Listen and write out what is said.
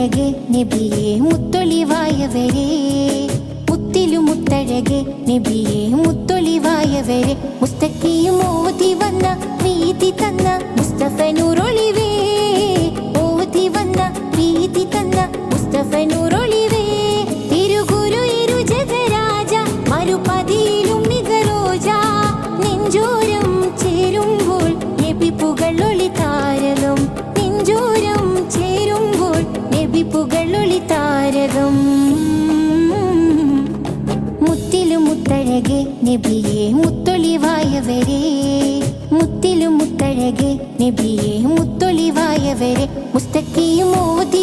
മുത്തഴകെ നബിയെ മുത്തൊളിവായവരെ, മുത്തിലും മുത്തഴകെ നബിയെ മുത്തൊളിവായവരെ, മുസ്തഖിയും ഓതി വന്ന പ്രീതി തന്ന മുസ്തഫ നൂറൊളിവേ, ഓതി വന്ന പ്രീതി തന്ന മുസ്തഫ നൂറൊളിവേ. തിരുഗുരു ഇരുജഗരാജ മരുപതിയിലും നിഗരോജ, നെഞ്ചോരം ചേരുമ്പോൾ നബി പുകളൊളി താരകം, നെഞ്ചോരം ചേരുമ്പോൾ നബി പുകളൊളി താരകം. മുത്തിലും മുത്തഴകെ നബിയെ മുത്തൊളിവായവരെ, മുത്തിലും മുത്തഴകെ നബിയെ മുത്തൊളിവായവരെ, മുസ്തഖിയും ഓതി